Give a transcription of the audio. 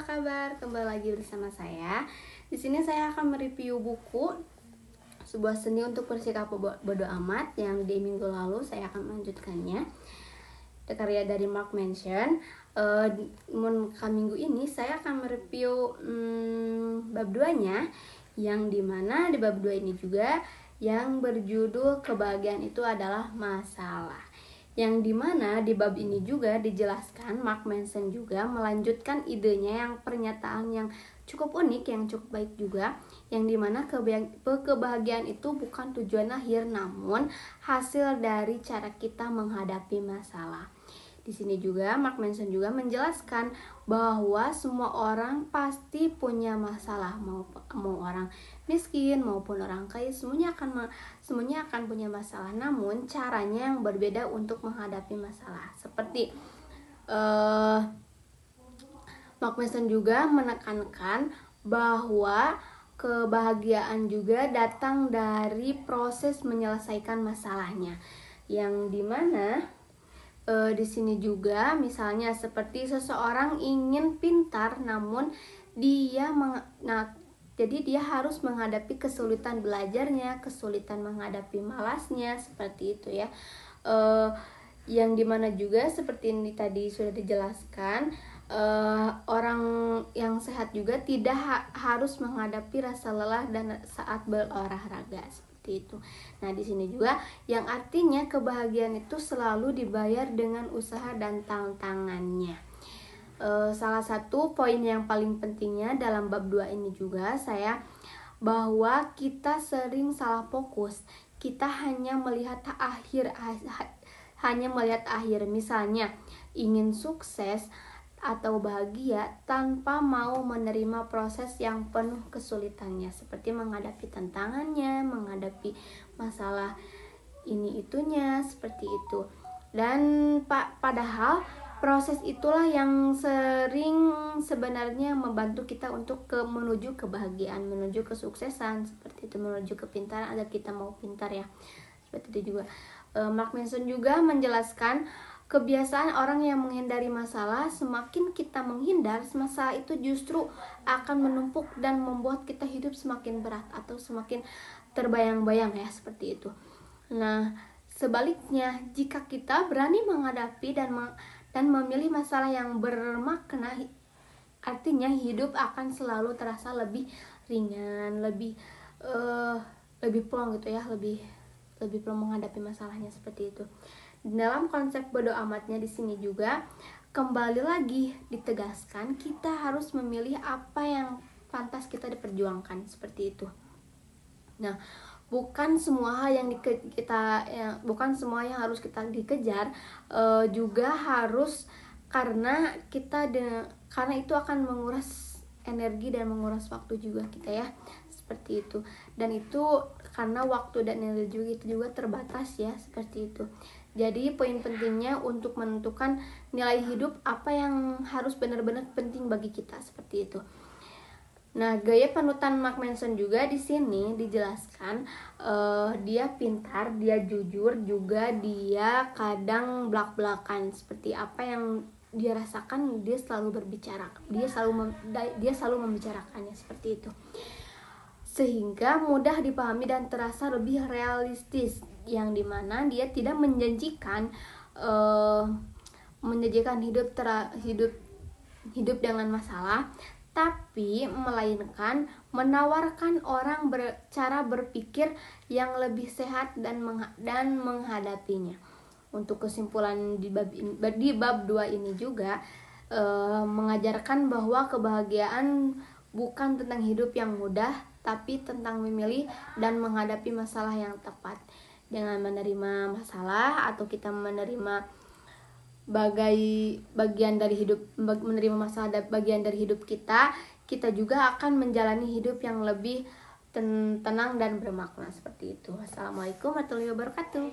kabar? Kembali lagi bersama saya. Di sini saya akan mereview buku Sebuah Seni untuk Bersikap Bodo Amat yang di minggu lalu saya akan melanjutkannya. Karya dari Mark Manson. Minggu ini saya akan mereview bab 2-nya, yang dimana di bab 2 ini juga yang berjudul Kebahagiaan Itu Adalah Masalah. Yang dimana di bab ini juga dijelaskan Mark Manson juga melanjutkan idenya, yang pernyataan yang cukup unik, yang cukup baik juga, yang dimana kebahagiaan itu bukan tujuan akhir namun hasil dari cara kita menghadapi masalah. Di sini juga Mark Manson juga menjelaskan bahwa semua orang pasti punya masalah, mau orang miskin maupun orang kaya, semuanya akan punya masalah. Namun caranya yang berbeda untuk menghadapi masalah. Seperti Mark Manson juga menekankan bahwa kebahagiaan juga datang dari proses menyelesaikan masalahnya, yang dimana di sini juga misalnya seperti seseorang ingin pintar namun jadi dia harus menghadapi kesulitan belajarnya, kesulitan menghadapi malasnya, seperti itu ya. Yang dimana juga seperti ini tadi sudah dijelaskan, orang yang sehat juga tidak harus menghadapi rasa lelah dan saat berolahraga, itu. Nah, di sini juga yang artinya kebahagiaan itu selalu dibayar dengan usaha dan tantangannya. Salah satu poin yang paling pentingnya dalam bab 2 ini juga bahwa kita sering salah fokus. Kita hanya melihat akhir. Misalnya ingin sukses atau bahagia tanpa mau menerima proses yang penuh kesulitannya, seperti menghadapi tantangannya, menghadapi masalah ini itunya, seperti itu. Dan padahal proses itulah yang sering sebenarnya membantu kita untuk menuju kebahagiaan, menuju kesuksesan, seperti itu, menuju kepintaran agar kita mau pintar ya. Seperti itu juga. Mark Manson juga menjelaskan kebiasaan orang yang menghindari masalah, semakin kita menghindar, masalah itu justru akan menumpuk dan membuat kita hidup semakin berat atau semakin terbayang-bayang ya, seperti itu. Nah, sebaliknya, jika kita berani menghadapi dan memilih masalah yang bermakna, artinya hidup akan selalu terasa lebih ringan, lebih plong gitu ya, lebih plong menghadapi masalahnya, seperti itu. Dalam konsep bodo amatnya di sini juga kembali lagi ditegaskan kita harus memilih apa yang pantas kita diperjuangkan, seperti itu. Nah, bukan semua hal yang bukan semua yang harus kita dikejar juga harus karena itu akan menguras energi dan menguras waktu juga kita ya, seperti itu. Dan itu karena waktu dan energi itu juga terbatas ya, seperti itu. Jadi poin pentingnya untuk menentukan nilai hidup apa yang harus benar-benar penting bagi kita, seperti itu. Nah, gaya panutan Mark Manson juga di sini dijelaskan dia pintar, dia jujur, juga dia kadang belak-belakan. Seperti apa yang dia rasakan, dia selalu berbicara, dia selalu membicarakannya, seperti itu. Sehingga mudah dipahami dan terasa lebih realistis, yang dimana dia tidak menjanjikan hidup dengan masalah, tapi melainkan menawarkan orang cara berpikir yang lebih sehat dan menghadapinya. Untuk kesimpulan di bab 2 ini juga mengajarkan bahwa kebahagiaan bukan tentang hidup yang mudah, tapi tentang memilih dan menghadapi masalah yang tepat. Dengan menerima masalah atau kita menerima bagian dari hidup, menerima masalah bagian dari hidup kita juga akan menjalani hidup yang lebih tenang dan bermakna, seperti itu. Wassalamualaikum warahmatullahi wabarakatuh.